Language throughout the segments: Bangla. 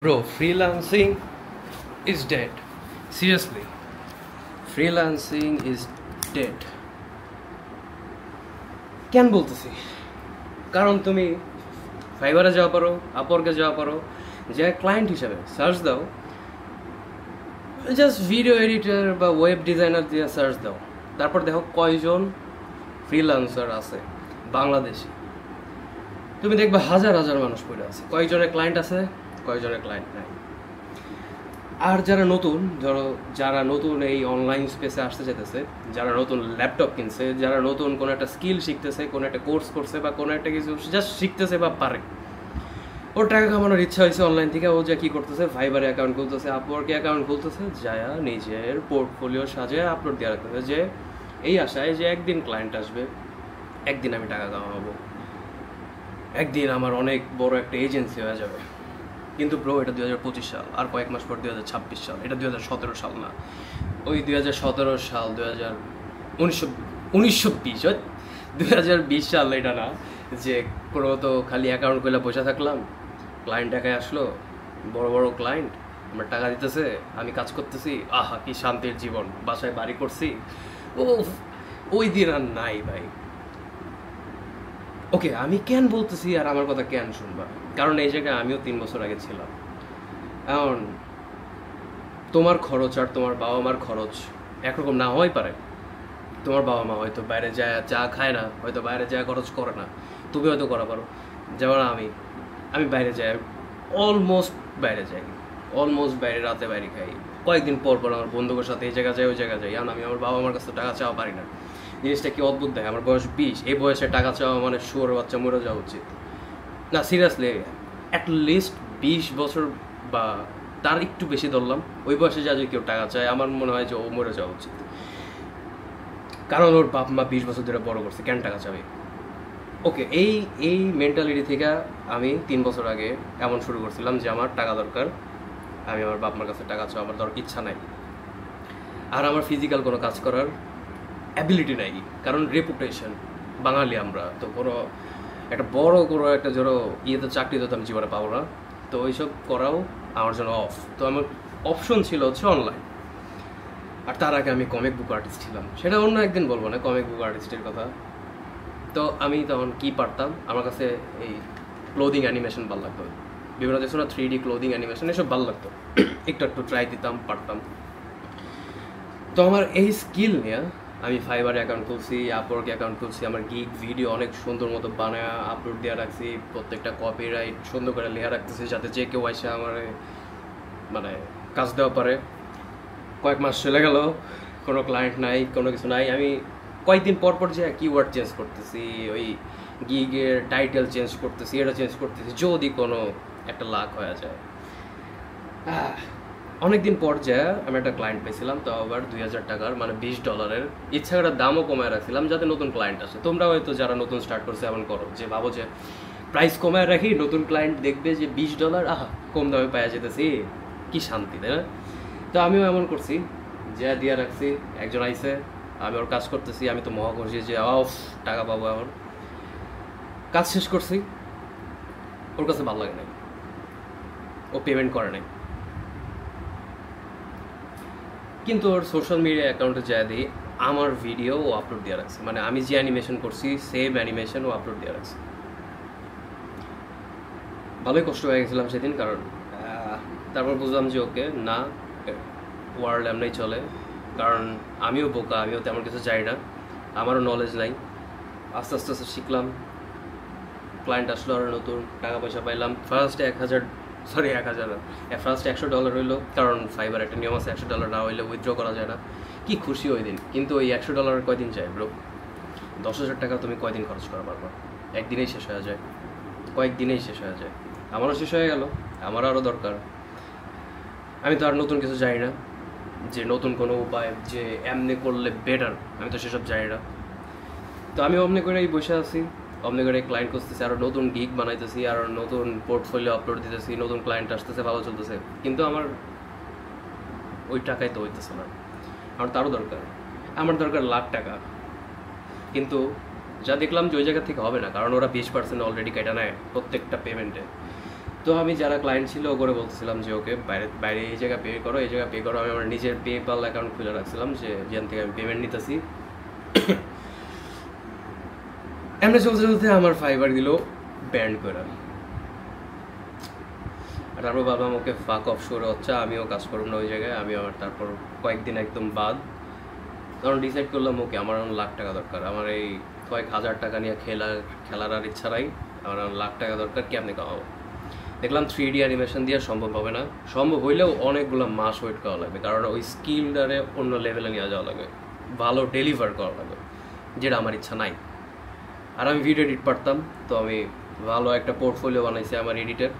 Bro, freelancing is dead. Seriously. Freelancing is dead. কেন বলতেছি? কারণ তুমি ফাইবারে যাওয়া পারো, আপওয়ার্কে যাওয়া পারো, যে ক্লায়েন্ট হিসেবে সার্চ দাও, জাস্ট ভিডিও এডিটর বা ওয়েব ডিজাইনার দিয়ে সার্চ দাও, তারপর দেখো কয়জন ফ্রিল্যান্সার আছে বাংলাদেশে। তুমি দেখবে হাজার হাজার মানুষ পড়ে আছে, কয়েকজনের ক্লায়েন্ট আছে, কয়েকজনের ক্লায়েন্ট নাই। আর যারা নতুন, ধরো যারা নতুন এই অনলাইন স্পেসে আসতে যেতেছে, যারা নতুন ল্যাপটপ কিনছে, যারা নতুন কোনো একটা স্কিল শিখতেছে, কোনো একটা কোর্স করছে বা কোনো একটা কিছু জাস্ট শিখতেছে বা পারে, ওর টাকা কামানোর ইচ্ছা হয়েছে অনলাইন থেকে, ও যা কী করতেছে, ফাইবারে অ্যাকাউন্ট খুলতেছে, আপওয়ার্কে অ্যাকাউন্ট খুলতেছে, যায় নিজের পোর্টফোলিও সাজিয়ে আপলোড দেওয়া রাখতেছে, যে এই আশায় যে একদিন ক্লায়েন্ট আসবে, একদিন আমি টাকা কামাবো, একদিন আমার অনেক বড় একটা এজেন্সি হয়ে যাবে। কিন্তু ব্রো, এটা 2025 সাল, আর কয়েক মাস পর 2026 সাল, এটা 2017 সাল না। ওই 2017 সাল, 2020 সাল এটা না, যে কোনো তো খালি অ্যাকাউন্ট খুলে বসে থাকলাম, ক্লায়েন্ট একাই আসলো, বড় বড় ক্লায়েন্ট, আমার টাকা দিতেছে, আমি কাজ করতেছি, আহা কি শান্তির জীবন, বাসায় বাড়ি করছি। ও ওই দিন আর নাই ভাই। ওকে, আমি কেন বলতেছি আর আমার কথা কেন শুনবা? কারণ এই জায়গায় আমিও 3 বছর আগে ছিলাম। এখন তোমার খরচ আর তোমার বাবা মার খরচ একরকম না হওয়াই পারে। তোমার বাবা মা হয়তো বাইরে যায় চা খায় না, হয়তো বাইরে যায় খরচ করে না, তুমি হয়তো করা পারো। যেমন আমি বাইরে যাই, অলমোস্ট বাইরে, রাতে বাইরে খাই, কয়েকদিন পর পর আমার বন্ধুদের সাথে এই জায়গা যাই ওই জায়গা যাই। আমি আমার বাবা মার কাছে টাকা চাওয়া পারি না। জিনিসটা কি অদ্ভুত দেয়। আমার বয়স 20, এই বয়সে টাকা চাওয়া মানে শুয়োর বাচ্চা মরে যাওয়া উচিত না। সিরিয়াসলি, অ্যাটলিস্ট 20 বছর বা তার একটু বেশি ধরলাম, ওই বয়সে যা যদি কেউ টাকা চায়, আমার মনে হয় যে ও মরে যাওয়া উচিত। কারণ ওর বাপ মা 20 বছর ধরে বড় করছে, কেন টাকা চাবে? ওকে, এই মেন্টালিটি থেকে আমি 3 বছর আগে এমন শুরু করছিলাম যে আমার টাকা দরকার, আমি আমার বাপ মার কাছে টাকা চাওয়া আমার দরকার ইচ্ছা নাই। আর আমার ফিজিক্যাল কোনো কাজ করার অ্যাবিলিটি নাই, কারণ রেপুটেশন, বাঙালি আমরা তো, কোনো একটা বড় কোনো একটা ধরো ইয়েতে চাকরি তো আমি জীবনে পাবো না, তো ওইসব করাও আমার জন্য অফ। তো আমার অপশন ছিল হচ্ছে অনলাইন। আর তার আগে আমি কমিক বুক আর্টিস্ট ছিলাম, সেটা অন্য একদিন বলবো না কমিক বুক আর্টিস্টের কথা। তো আমি তখন কি পারতাম, আমার কাছে এই ক্লোদিং অ্যানিমেশন ভালো লাগতো, বিভিন্ন দেখছো না 3D ক্লোদিং অ্যানিমেশন, এসব ভালো লাগতো, একটু ট্রাই দিতাম, পারতাম। তো আমার এই স্কিল নিয়ে আমি ফাইবারে অ্যাকাউন্ট খুলছি, আপওয়ার্কে অ্যাকাউন্ট খুলছি, আমার গিগ ভিডিও অনেক সুন্দর মতো বানায় আপলোড দেওয়া রাখছি, প্রত্যেকটা কপিরাইট সুন্দর করে লেখা রাখতেছি, যাতে যে কেউ এসে আমার মানে কাজ দেওয়া পারে। কয়েক মাস চলে গেল, কোনো ক্লায়েন্ট নাই, কোনো কিছু নাই। আমি কয়েকদিন পর পর যে কিওয়ার্ড চেঞ্জ করতেছি, ওই গিগের টাইটেল চেঞ্জ করতেছি, এটা চেঞ্জ করতেছি, যদি কোনো একটা লাখ হয়ে যায়। অনেকদিন পর যে আমি একটা ক্লায়েন্ট পেয়েছিলাম, তো আবার 2000 টাকার, মানে $20। ইচ্ছা করে দামও কমায় রাখছিলাম যাতে নতুন ক্লায়েন্ট আসে। তোমরা হয়তো যারা নতুন স্টার্ট করছে এমন করো, যে ভাবো যে প্রাইস কমায় রাখি, নতুন ক্লায়েন্ট দেখবে যে $20, আহা কম দামে পাওয়া যেতেছি, কি শান্তি, তাই না? তো আমিও এমন করছি, যে দিয়ে রাখছি, একজন আইসে, আমি ওর কাজ করতেছি, আমি তো মহা করছি যে অফ টাকা পাবো। এখন কাজ শেষ করছি, ওর কাছে ভালো লাগে নাই, ও পেমেন্ট করে নাই। কিন্তু ওর সোশ্যাল মিডিয়া অ্যাকাউন্টে যা দিই, আমার ভিডিও ও আপলোড দিয়ে রাখছে, মানে আমি যে অ্যানিমেশন করছি সেম অ্যানিমেশন ও আপলোড দিয়ে রাখছে। ভালোই কষ্ট হয়ে গেছিলাম সেদিন, কারণ তারপর বুঝলাম যে ওকে না, ওয়ার্ল্ড এমনি চলে। কারণ আমিও বোকা, আমিও তেমন কিছু চাই না, আমারও নলেজ নাই। আস্তে আস্তে আস্তে শিখলাম, ক্লায়েন্ট আসলো, আর নতুন টাকা পয়সা পাইলাম। ফার্স্ট $100 হইলো, কারণ ফাইবার একটা নিয়ম আছে, $100 না হইলে উইথড্র করা যায় না। কি খুশি ওই দিন। কিন্তু ওই $100 কয়দিন যায় ব্রো? 10,000 টাকা তুমি কয়দিন খরচ করা পারবো? একদিনেই শেষ হয়ে যায়, কয়েকদিনেই শেষ হয়ে যায়। আমারও শেষ হয়ে গেল, আমারও আরও দরকার। আমি তো আর নতুন কিছু জানি না, যে নতুন কোনো উপায় যে এমনি করলে বেটার, আমি তো সেসব জানি না। তো আমি অমনি করেই বসে আছি, অমনি করে ক্লায়েন্ট করতেছি, আরও নতুন গিগ বানাইতেছি, আরও নতুন পোর্টফোলিও আপলোড দিতেছি, নতুন ক্লায়েন্ট আসতেছে, ভালো চলতেছে। কিন্তু আমার ওই টাকাই তো হইতেছে না, আমার তারও দরকার, আমার দরকার লাখ টাকা। কিন্তু যা দেখলাম যে ওই জায়গা থেকে হবে না, কারণ ওরা 20% অলরেডি কেটে নেয় প্রত্যেকটা পেমেন্টে। তো আমি যারা ক্লায়েন্ট ছিল ও করে বলতেছিলাম যে ওকে বাইরে বাইরে এই জায়গায় পে করো, এই জায়গায় পে করো। আমি আমার নিজের পেপাল অ্যাকাউন্ট খুলে রাখছিলাম যে যেখান থেকে আমি পেমেন্ট নিতেছি। এমনি চলতে চলতে আমার ফাইবার দিল ব্যান্ড করে। আর তারপর ভাবলাম ওকে ফাক অফ শোর হচ্ছে, আমিও কাজ করব না ওই জায়গায়। আমি আমার তারপর কয়েকদিন একদম বাদ, তখন ডিসাইড করলাম ওকে আমার লাখ টাকা দরকার। আমার এই কয়েক হাজার টাকা নিয়ে খেলার আর ইচ্ছা নাই, আমার লাখ টাকা দরকার। কেমনে কামাবো? দেখলাম 3D অ্যানিমেশন দিয়ে সম্ভব হবে না। সম্ভব হইলেও অনেকগুলো মাস ওয়েট করা লাগবে, কারণ ওই স্কিলটারে অন্য লেভেলে নিয়ে যাওয়া লাগবে, ভালো ডেলিভার করা লাগবে, যেটা আমার ইচ্ছা নাই। আর আমি ভিডিও এডিট পারতাম, তো আমি ভালো একটা পোর্টফোলিও বানাইছি আমার এডিটের।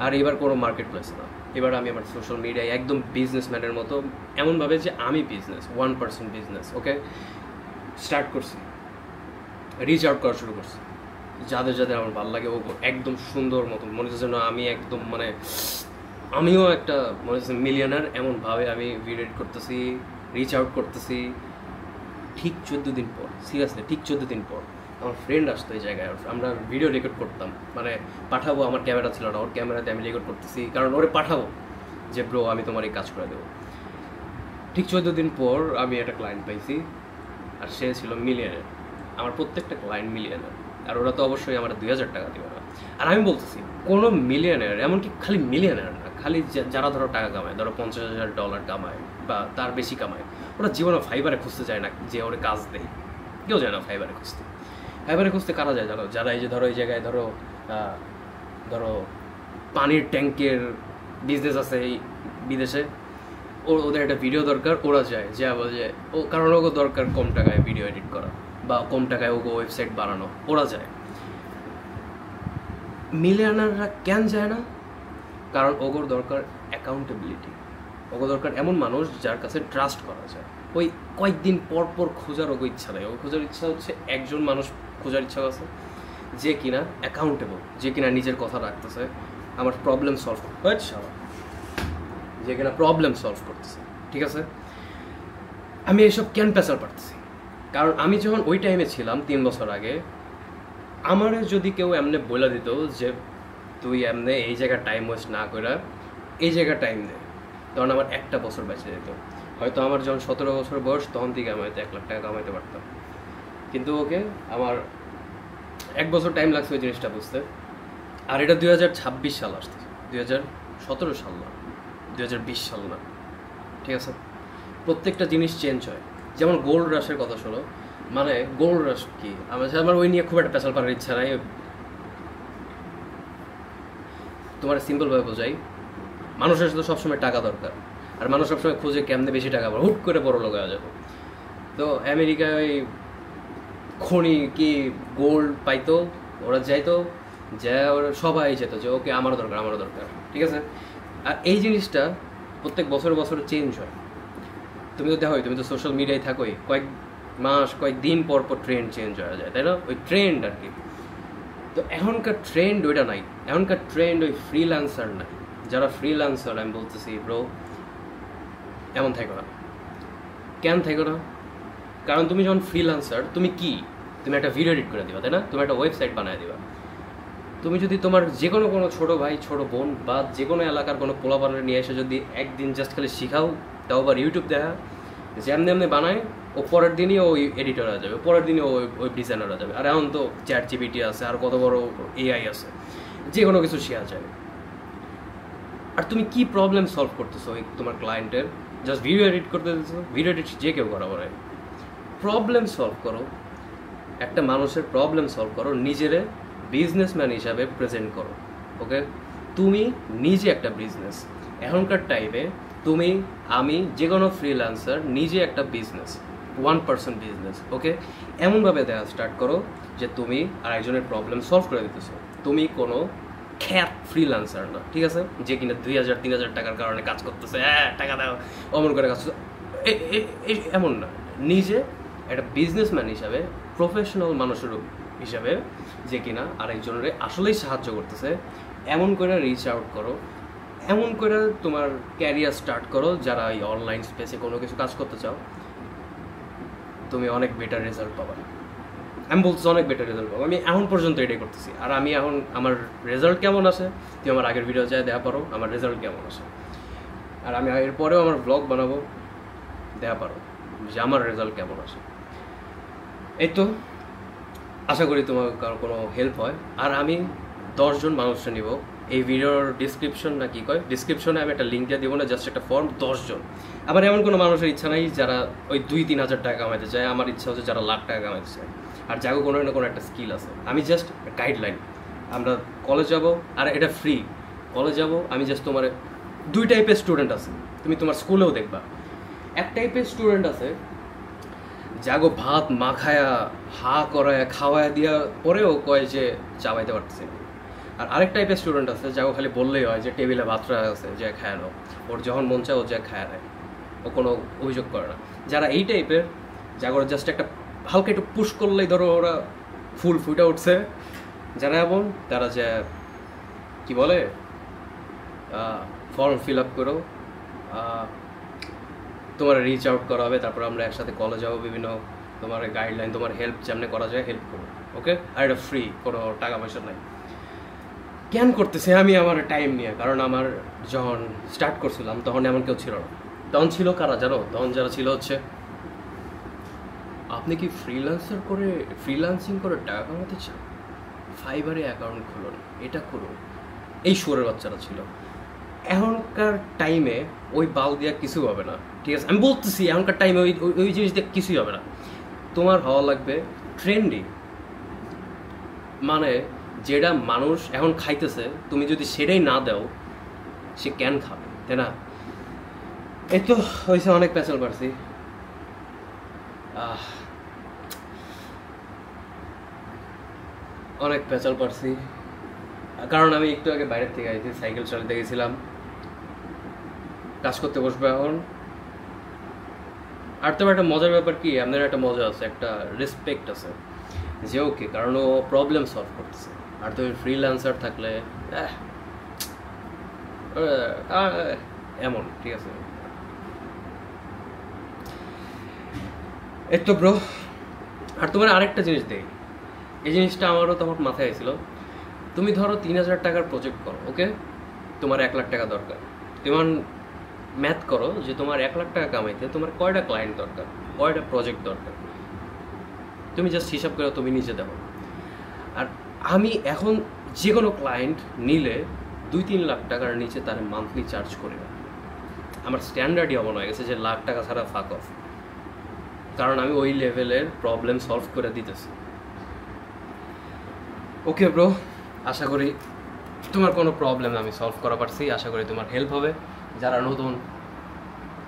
আর এবার কোনো মার্কেট প্লেস না, এবার আমি আমার সোশ্যাল মিডিয়ায় একদম বিজনেসম্যানের মতো, এমনভাবে যে আমি বিজনেস 1% বিজনেস ওকে স্টার্ট করছি, রিচ আউট করা শুরু করছি যাদের যাদের আমার ভালো লাগে। ও একদম সুন্দর মতো মনে হচ্ছে যেন আমি একদম মানে আমিও একটা মনে হচ্ছে মিলিয়নার, এমনভাবে আমি ভিডিও এডিট করতেছি, রিচ আউট করতেছি। ঠিক 14 দিন পর, সিরিয়াসলি ঠিক 14 দিন পর আমার ফ্রেন্ড আসতো এই জায়গায়, আমরা ভিডিও রেকর্ড করতাম, মানে পাঠাবো, আমার ক্যামেরা ছিল না, ওর ক্যামেরাতে আমি রেকর্ড করতেছি, কারণ ওরে পাঠাবো যে ব্রো আমি তোমার এই কাজ করে দেবো। ঠিক 14 দিন পর আমি একটা ক্লায়েন্ট পাইছি, আর সে ছিল মিলিয়নার। আমার প্রত্যেকটা ক্লায়েন্ট মিলিয়নার, আর ওরা তো অবশ্যই আমার 2000 টাকা দেবে না। আর আমি বলতেছি কোনো মিলিয়নার, এমনকি খালি মিলিয়নার না, খালি যারা ধরো টাকা কামায়, ধরো $50,000 কামায় বা তার বেশি কামায়, ওরা জীবনে ফাইবারে খুঁজতে যায় না যে ওরা কাজ দেয়। কেউ যায় না ফাইবারে খুঁজতে। ফাইবারে খুঁজতে কারা যায় জানো? যারা এই যে ধরো এই জায়গায় ধরো ধরো পানির ট্যাঙ্কের বিজনেস আছে এই বিদেশে, ওদের একটা ভিডিও দরকার, ওরা যায় যে বলে ও, কারণ ওকে দরকার কম টাকায় ভিডিও এডিট করা বা কম টাকায় ওকে ওয়েবসাইট বানানো, ওরা যায়। মিলিয়নাররা কেন যায় না? কারণ ওগোর দরকার অ্যাকাউন্টেবিলিটি, ওগো দরকার এমন মানুষ যার কাছে ট্রাস্ট করা যায়। ওই কয়েকদিন পর পর খোঁজার ওগো ইচ্ছা নেই, ও খোঁজার ইচ্ছা হচ্ছে একজন মানুষ খোঁজার ইচ্ছা আছে যে কিনা অ্যাকাউন্টেবল, যে কিনা নিজের কথা রাখতেছে, আমার প্রবলেম সলভ হচ্ছে, যে কিনা প্রবলেম সলভ করতেছে। ঠিক আছে, আমি এইসব কেন পেশার পারতেছি? কারণ আমি যখন ওই টাইমে ছিলাম 3 বছর আগে, আমার যদি কেউ এমনি বলে দিত যে তুই এমনি এই জায়গায় টাইম ওয়েস্ট না করে এই জায়গায় টাইম দে, তখন আমার একটা বছর বেঁচে যেত। হয়তো আমার যখন 17 বছর বয়স, তখন থেকে আমি হয়তো 1 লাখ টাকা কামাইতে পারতাম। কিন্তু ওকে আমার 1 বছর টাইম লাগছে ওই জিনিসটা বুঝতে। আর এটা 2026 সাল আসছে, 2017 সাল না, 2020 সাল না। ঠিক আছে, প্রত্যেকটা জিনিস চেঞ্জ হয়। যেমন গোল্ড রাশের কথা শোনো, মানে গোল্ড রাশ কি, আমার ওই নিয়ে খুব একটা পেশাল পারার ইচ্ছা নাই। তোমার সিম্পলভাবে বোঝাই, মানুষের সাথে সবসময় টাকা দরকার, আর মানুষ সবসময় খোঁজে কেমনে বেশি টাকা পাবো, হুট করে বড় লোক হয়ে যাবো। তো আমেরিকায় ওই খনি কি গোল্ড পাইতো, ওরা যাইতো, যা ওরা সবাই যেত যে ওকে আমারও দরকার, আমারও দরকার। ঠিক আছে, আর এই জিনিসটা প্রত্যেক বছর বছর চেঞ্জ হয়। তুমি তো দেখোই, তুমি তো সোশ্যাল মিডিয়ায় থাকোই, কয়েক মাস কয়েক দিন পর পর ট্রেন্ড চেঞ্জ হয়ে যায়, তাই না? ওই ট্রেন্ড আর কি। তো এখনকার ট্রেন্ড ওইটা নাই, এখনকার ট্রেন্ড ওই ফ্রিল্যান্সার নাই। যারা ফ্রিল্যান্সার আমি বলতেছি ব্রো, এমন থাকো না। কেন থাকো না? কারণ তুমি যখন ফ্রিল্যান্সার, তুমি কি, তুমি একটা ভিডিও এডিট করে দিবা, তাই না? তুমি একটা ওয়েবসাইট বানিয়ে দিবা। তুমি যদি তোমার যে কোনো ছোটো ভাই ছোটো বোন বা যে কোনো এলাকার কোনো পোলাপানের নিয়ে এসে যদি একদিন জাস্ট খালি শিখাও, তাও আবার ইউটিউব দেখা যে এমনি এমনি বানায়, ও পরের দিনই ওই এডিটর হয়ে যাবে, পরের দিনই ওই ডিজাইনার হয়ে যাবে। আর এখন তো ChatGPT আছে, আর কত বড় AI আছে, যে কোনো কিছু শেখা যায়। আর তুমি কি প্রবলেম সলভ করতেছো ওই তোমার ক্লায়েন্টের? জাস্ট ভিডিও এডিট করতে দিতেছো, ভিডিও এডিট যে কেউ করা পড়ে। প্রবলেম সলভ করো, একটা মানুষের প্রবলেম সলভ করো, নিজেরে বিজনেসম্যান হিসাবে প্রেজেন্ট করো। ওকে, তুমি নিজে একটা বিজনেস। এখনকার টাইমে তুমি, আমি, যে কোনো ফ্রিল্যান্সার নিজে একটা বিজনেস, 1% বিজনেস। ওকে, এমনভাবে দেখা স্টার্ট করো যে তুমি আর একজনের প্রবলেম সলভ করে দিতেছো। তুমি কোনো খ্যাত ফ্রিল্যান্সার না, ঠিক আছে, যে কিনা 2000-3000 টাকার কারণে কাজ করতেছে, টাকা দাও অমন করে কাজ, এমন না। নিজে একটা বিজনেসম্যান হিসাবে, প্রফেশনাল মানুষের হিসাবে, যে কিনা আরেকজনের আসলেই সাহায্য করতেছে, এমন করে রিচ আউট করো, এমন করে তোমার ক্যারিয়ার স্টার্ট করো। যারা এই অনলাইন স্পেসে কোনো কিছু কাজ করতে চাও, তুমি অনেক বেটার রেজাল্ট পাবা। আমি বলতেছি অনেক বেটার রেজাল্ট পাবো, আমি এখন পর্যন্ত এটাই করতেছি। আর আমি এখন আমার রেজাল্ট কেমন আসে তুই আমার আগের ভিডিও যায় দেখা পারো আমার রেজাল্ট কেমন আসে, আর আমি এরপরেও আমার ব্লগ বানাবো, দেখা পারো যে আমার রেজাল্ট কেমন আসে। এই তো আশা করি তোমার কারো কোনো হেল্প হয়। আর আমি 10 জন মানুষকে নিব এই ভিডিওর ডিসক্রিপশন না কি কয় ডিসক্রিপশনে আমি একটা লিঙ্ক দিয়ে দেবো না, জাস্ট একটা ফর্ম 10 জন। আবার এমন কোনো মানুষের ইচ্ছা নাই যারা ওই 2-3 হাজার টাকা কামাইতে চায়, আমার ইচ্ছা হচ্ছে যারা লাখ টাকা কামাইতে চায় আর যাগো কোনো না কোনো একটা স্কিল আছে। আমি জাস্ট গাইডলাইন, আমরা কলেজ যাব আর এটা ফ্রি কলেজ যাব। আমি জাস্ট তোমার 2 টাইপের স্টুডেন্ট আছে, তুমি তোমার স্কুলেও দেখবা। এক টাইপের স্টুডেন্ট আছে যাগো ভাত মাখায়া হা করায় খাওয়ায় দিয়া পরেও কয় যে চাবাইতে পারতেছে না। আর আরেক টাইপের স্টুডেন্ট আছে যাগো খালি বললেই হয় যে টেবিলে ভাত রাখা আছে যে খায় নাও, ওর যখন মন চায় ও যা খায় নেয়, ও কোনো অভিযোগ করে না। যারা এই টাইপের যাগোর জাস্ট একটা হালকা একটু পুশ করলেই ধরো ওরা ফুল ফুটে উঠছে, যারা এমন তারা যে কি বলে ফর্ম ফিল আপ করো, তোমার রিচ আউট করা হবে, তারপর আমরা একসাথে কলেজ যাবো, বিভিন্ন তোমার গাইডলাইন তোমার হেল্প যেমনি করা যায় হেল্প করবো, ওকে? আর এটা ফ্রি, কোনো টাকা পয়সা নাই। কেন করতেছে আমি আমার টাইম নিয়ে, কারণ আমার যখন স্টার্ট করছিলাম তখন এমন কেউ ছিল না। তখন ছিল কারা জানো? তখন যারা ছিল হচ্ছে আপনি কি ফ্রিল্যান্সিং করে টাকা কামাতে চান, ফাইবারে অ্যাকাউন্ট খুলুন, এটা করুন, এই সুরের বাচ্চারা ছিল। এখনকার টাইমে ওই বাল দিয়া কিছু হবে না, ঠিক আছে? আমি বলতেছি এখনকার টাইমে ওই ওই জিনিস দিয়ে কিছুই হবে না। তোমার হওয়া লাগবে ট্রেন্ডি, মানে যেটা মানুষ এখন খাইতেছে তুমি যদি সেটাই না দাও সে কেন খাবে, তাই না? এই তো হয়েছে, অনেক পেঁচাল পারছি। অনেক পেঁচাল পারছি কারণ আমি একটু আগে বাইরের থেকে আইছি, সাইকেল চালাতে গেছিলাম, কাজ করতে বসবো এখন। আর তোমার একটা মজার ব্যাপার কি, আপনার একটা মজা আছে, একটা রেসপেক্ট আছে যে ওকে, কারণ ও প্রবলেম সলভ করতেছে। আর তুমি ফ্রিল্যান্সার থাকলে এমন, ঠিক আছে? এই তো ব্রো। আর তোমার আরেকটা জিনিস দেই, এই জিনিসটা আমারও তখন মাথায় আসছিল। তুমি ধরো 3,000 টাকার প্রজেক্ট করো, ওকে? তোমার 1 লাখ টাকা দরকার। তোমার ম্যাথ করো যে তোমার 1 লাখ টাকা কামাইতে তোমার কয়টা ক্লায়েন্ট দরকার, কয়টা প্রজেক্ট দরকার, তুমি জাস্ট হিসাব করে তুমি নিজে দেখো। আর আমি এখন যে কোনো ক্লায়েন্ট নিলে 2-3 লাখ টাকার নিচে তার মান্থলি চার্জ করি না। আমার স্ট্যান্ডার্ডই এমন হয়ে গেছে যে লাখ টাকা ছাড়া ফাক অফ, কারণ আমি ওই লেভেলের প্রবলেম সলভ করে দিতেছি। ওকে ব্রো, আশা করি তোমার কোনো প্রবলেম আমি সলভ করা পারছি, আশা করি তোমার হেল্প হবে। যারা নতুন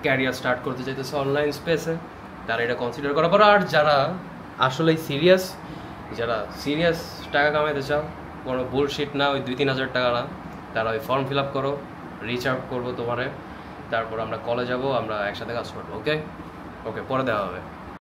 ক্যারিয়ার স্টার্ট করতে চাইতেছে অনলাইন স্পেসে তারা এটা কনসিডার করা পারো। আর যারা আসলেই সিরিয়াস টাকা কামাইতে চাও, কোনো বুলশিট না, ওই 2-3 হাজার টাকা না, তারা ওই ফর্ম ফিল আপ করো, রিচ আউট করবো তোমারে, তারপর আমরা কলেজ যাবো, আমরা একসাথে কাজ করবো, ওকে? ওকে, পরে দেওয়া হবে।